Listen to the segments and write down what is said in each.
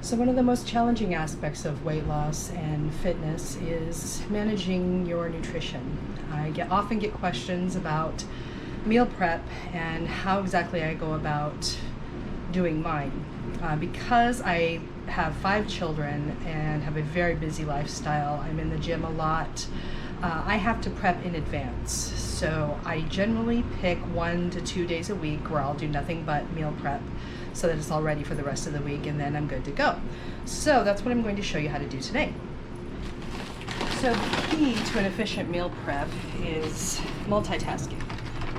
So one of the most challenging aspects of weight loss and fitness is managing your nutrition. I often get questions about meal prep and how exactly I go about doing mine. Because I have 5 children and have a very busy lifestyle, I'm in the gym a lot, I have to prep in advance. So I generally pick 1 to 2 days a week where I'll do nothing but meal prep so that it's all ready for the rest of the week, and then I'm good to go. So that's what I'm going to show you how to do today. So the key to an efficient meal prep is multitasking.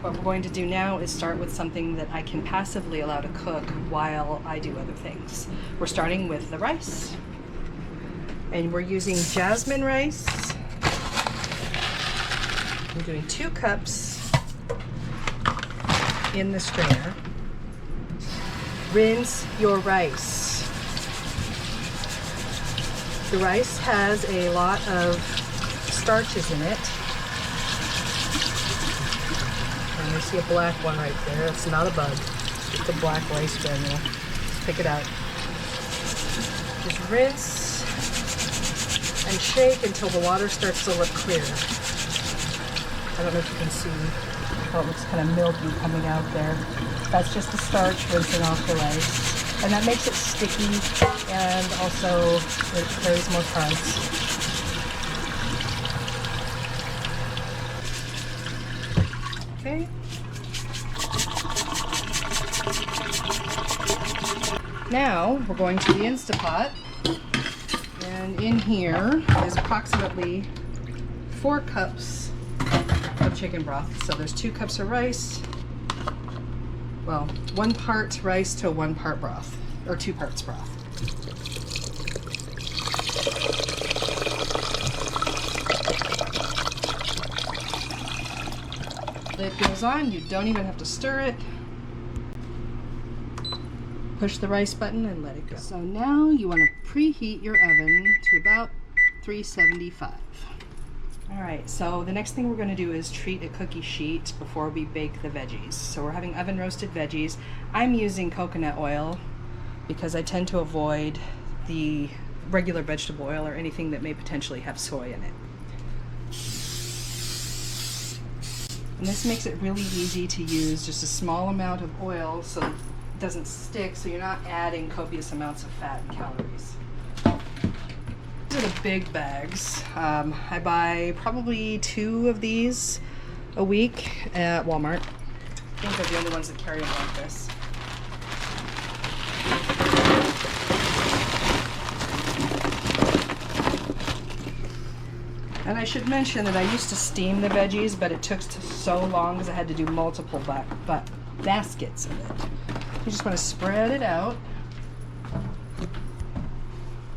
What we're going to do now is start with something that I can passively allow to cook while I do other things. We're starting with the rice, and we're using jasmine rice. I'm doing 2 cups in the strainer. Rinse your rice. The rice has a lot of starches in it. And I see a black one right there. It's not a bug. It's a black rice granule. Just pick it out. Just rinse and shake until the water starts to look clear. I don't know if you can see how it looks kind of milky coming out there. That's just the starch rinsing off the rice. And that makes it sticky, and also it carries more carbs. Okay. Now we're going to the Instapot, and in here is approximately 4 cups of chicken broth. So there's 2 cups of rice. Well, 1 part rice to 1 part broth, or 2 parts broth. Lid goes on, you don't even have to stir it. Push the rice button and let it go. So now you want to preheat your oven to about 375. Alright, so the next thing we're going to do is treat a cookie sheet before we bake the veggies. So we're having oven roasted veggies. I'm using coconut oil because I tend to avoid the regular vegetable oil or anything that may potentially have soy in it. And this makes it really easy to use just a small amount of oil so it doesn't stick, so you're not adding copious amounts of fat and calories. These are the big bags. I buy probably 2 of these a week at Walmart. I think they're the only ones that carry them like this. And I should mention that I used to steam the veggies, but it took so long because I had to do multiple baskets of it. You just want to spread it out.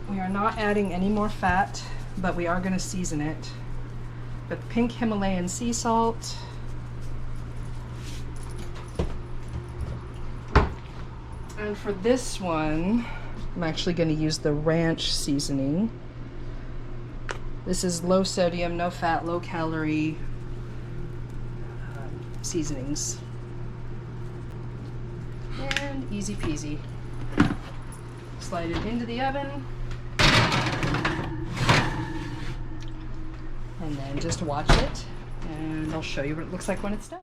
We are not adding any more fat, but we are going to season it with pink Himalayan sea salt, and for this one I'm actually going to use the ranch seasoning. This is low sodium, no fat, low calorie seasonings, and easy peasy. Slide it into the oven. And then just watch it, and I'll show you what it looks like when it's done.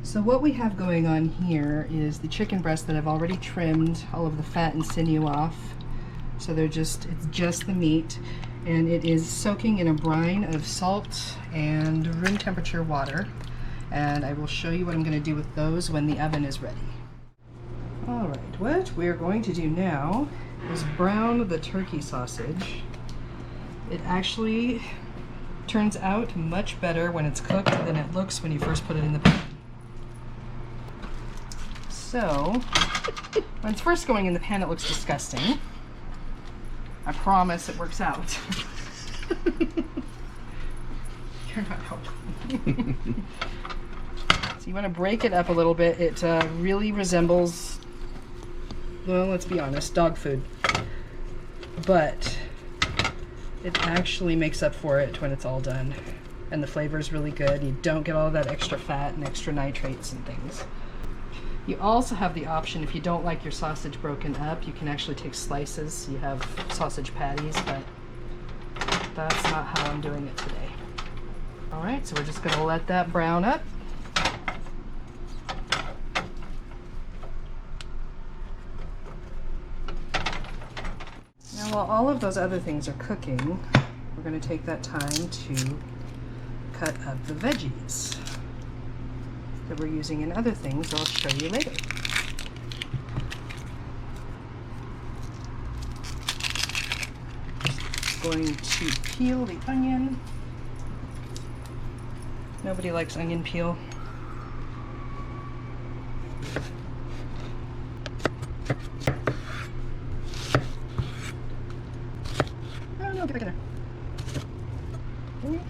So what we have going on here is the chicken breast that I've already trimmed all of the fat and sinew off. So it's just the meat, and it is soaking in a brine of salt and room temperature water. And I will show you what I'm going to do with those when the oven is ready. Alright, what we're going to do now is brown the turkey sausage. It actually turns out much better when it's cooked than it looks when you first put it in the pan. So, when it's first going in the pan, it looks disgusting. I promise it works out. You're not helping. So you want to break it up a little bit. It really resembles, well, let's be honest, dog food. But it actually makes up for it when it's all done. And the flavor is really good. You don't get all that extra fat and extra nitrates and things. You also have the option, if you don't like your sausage broken up, you can actually take slices. You have sausage patties, but that's not how I'm doing it today. All right, so we're just gonna let that brown up. Now, while all of those other things are cooking, we're gonna take that time to cut up the veggies that we're using in other things I'll show you later. Going to peel the onion. Nobody likes onion peel. Oh no, get back in there. Okay.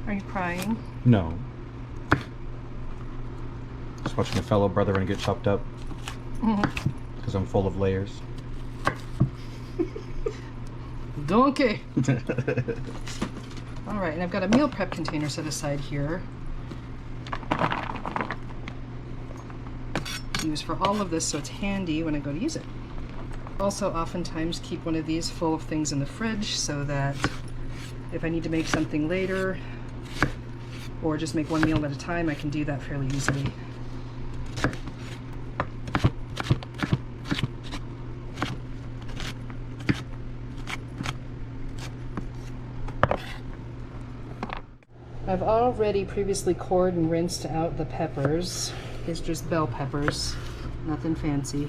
Are you crying? No. Just watching a fellow brethren get chopped up. Because I'm full of layers. Donkey! Alright, and I've got a meal prep container set aside here to use for all of this, so it's handy when I go to use it. Also, oftentimes keep one of these full of things in the fridge so that if I need to make something later or just make one meal at a time, I can do that fairly easily. I've already previously cored and rinsed out the peppers. It's just bell peppers, nothing fancy.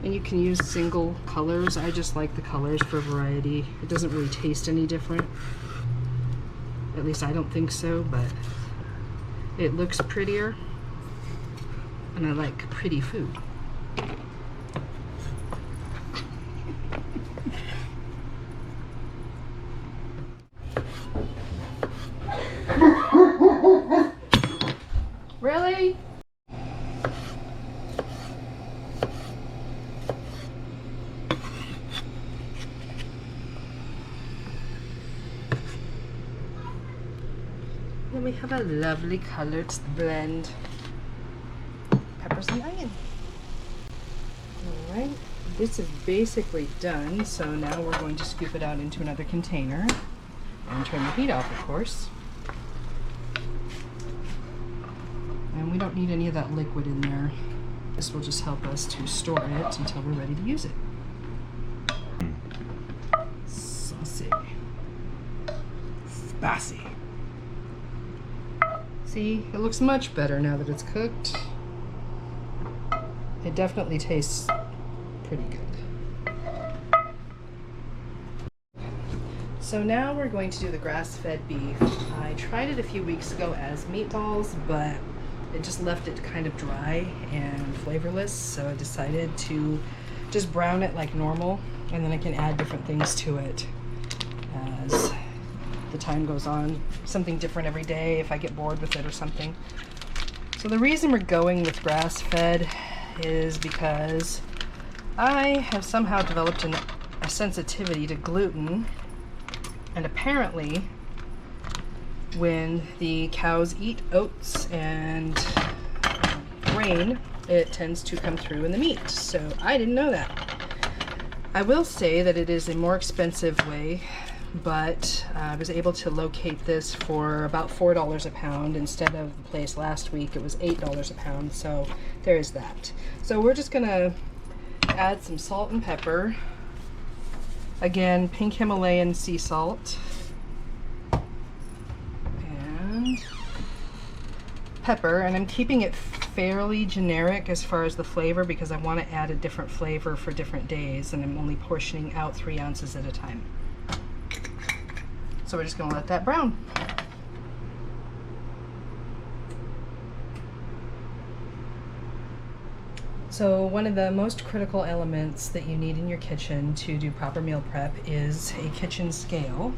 And you can use single colors. I just like the colors for variety. It doesn't really taste any different. At least I don't think so, but it looks prettier. And I like pretty food. Really? Then we have a lovely colored blend. Peppers and onion. Alright, this is basically done, so now we're going to scoop it out into another container and turn the heat off, of course. And we don't need any of that liquid in there. This will just help us to store it until we're ready to use it. Saucy. Spicy. See, it looks much better now that it's cooked. It definitely tastes pretty good. So now we're going to do the grass-fed beef. I tried it a few weeks ago as meatballs, but it just left it kind of dry and flavorless, so I decided to just brown it like normal, and then I can add different things to it as the time goes on. Something different every day if I get bored with it or something. So the reason we're going with grass-fed is because I have somehow developed a sensitivity to gluten, and apparently when the cows eat oats and grain, it tends to come through in the meat. So I didn't know that. I will say that it is a more expensive way, but I was able to locate this for about $4 a pound instead of the place last week. It was $8 a pound, so there is that. So we're just gonna add some salt and pepper. Again, pink Himalayan sea salt. And pepper, and I'm keeping it fairly generic as far as the flavor because I want to add a different flavor for different days, and I'm only portioning out 3 ounces at a time. So we're just going to let that brown. So one of the most critical elements that you need in your kitchen to do proper meal prep is a kitchen scale.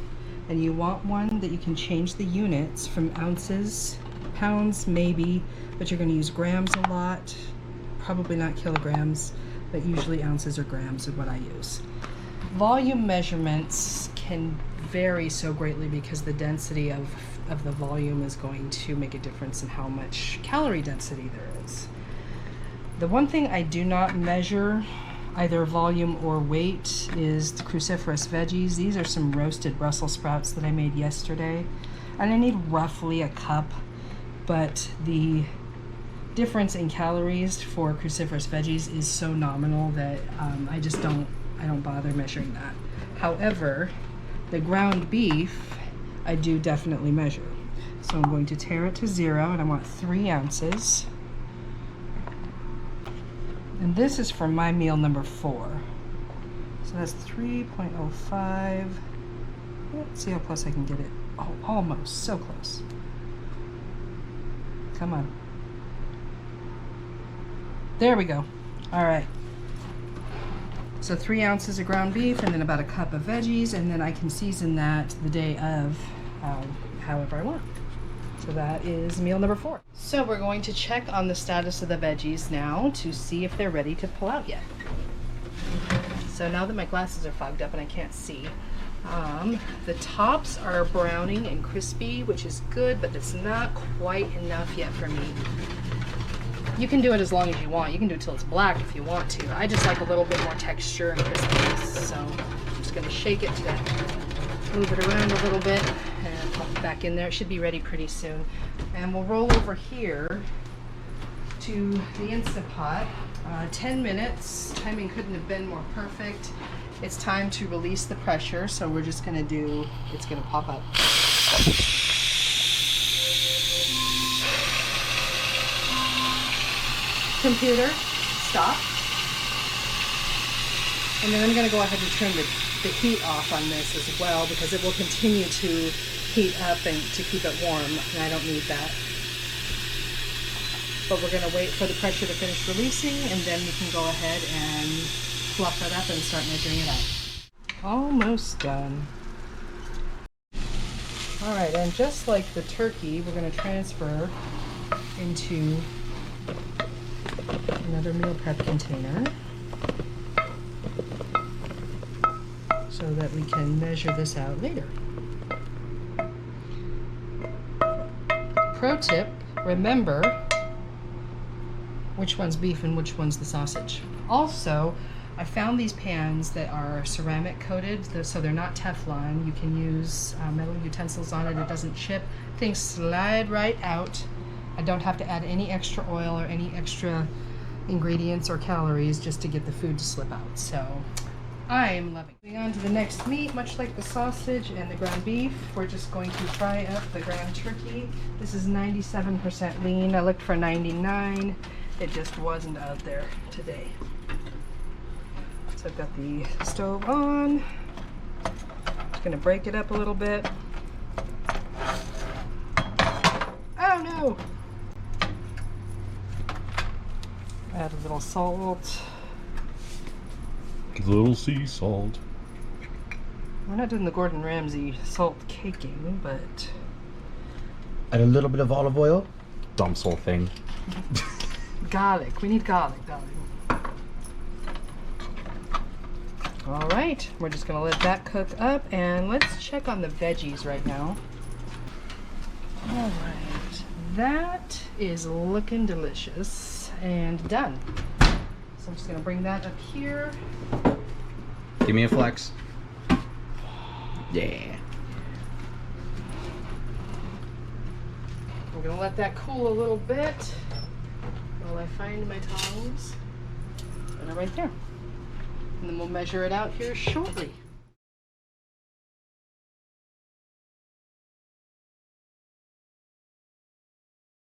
And you want one that you can change the units from ounces, pounds maybe, but you're going to use grams a lot, probably not kilograms, but usually ounces or grams is what I use. volume measurements can vary so greatly because the density of the volume is going to make a difference in how much calorie density there is. The one thing I do not measure, either volume or weight, is the cruciferous veggies. These are some roasted Brussels sprouts that I made yesterday, and I need roughly a cup, but the difference in calories for cruciferous veggies is so nominal that I don't bother measuring that. However, the ground beef I do definitely measure. So I'm going to tare it to 0, and I want 3 ounces. And this is for my meal number 4. So that's 3.05. Let's see how close I can get it. Oh, almost. So close. Come on. There we go. All right. So 3 ounces of ground beef and then about a cup of veggies, and then I can season that the day of however I want. So that is meal number 4. So we're going to check on the status of the veggies now to see if they're ready to pull out yet. So now that my glasses are fogged up and I can't see, the tops are browning and crispy, which is good, but it's not quite enough yet for me. You can do it as long as you want. You can do it till it's black if you want to. I just like a little bit more texture and crispiness. So I'm just going to shake it to move it around a little bit and pop it back in there. It should be ready pretty soon. And we'll roll over here to the Instant Pot. 10 minutes. Timing couldn't have been more perfect. It's time to release the pressure, so we're just going to it's going to pop up. Computer, stop. And then I'm going to go ahead and turn the heat off on this as well, because it will continue to heat up and to keep it warm, and I don't need that. But we're going to wait for the pressure to finish releasing, and then we can go ahead and fluff it up and start measuring it out. Almost done. All right, and just like the turkey, we're going to transfer into another meal prep container so that we can measure this out later. Pro tip, remember which one's beef and which one's the sausage. Also, I found these pans that are ceramic coated, so they're not Teflon. You can use metal utensils on it. It doesn't chip. Things slide right out. I don't have to add any extra oil or any extra ingredients or calories just to get the food to slip out. So I'm loving it. Moving on to the next meat, much like the sausage and the ground beef, we're just going to fry up the ground turkey. This is 97% lean. I looked for 99. It just wasn't out there today. So I've got the stove on. Just gonna break it up a little bit. Oh no! Add a little salt. A little sea salt. We're not doing the Gordon Ramsay salt caking, but... Add a little bit of olive oil. Dumb whole thing. Garlic. We need garlic, darling. All right, we're just gonna let that cook up, and let's check on the veggies right now. All right, that is looking delicious and done. So I'm just gonna bring that up here. Give me a flex. Yeah. I'm gonna let that cool a little bit while I find my tongs. And they're right there. And then we'll measure it out here shortly.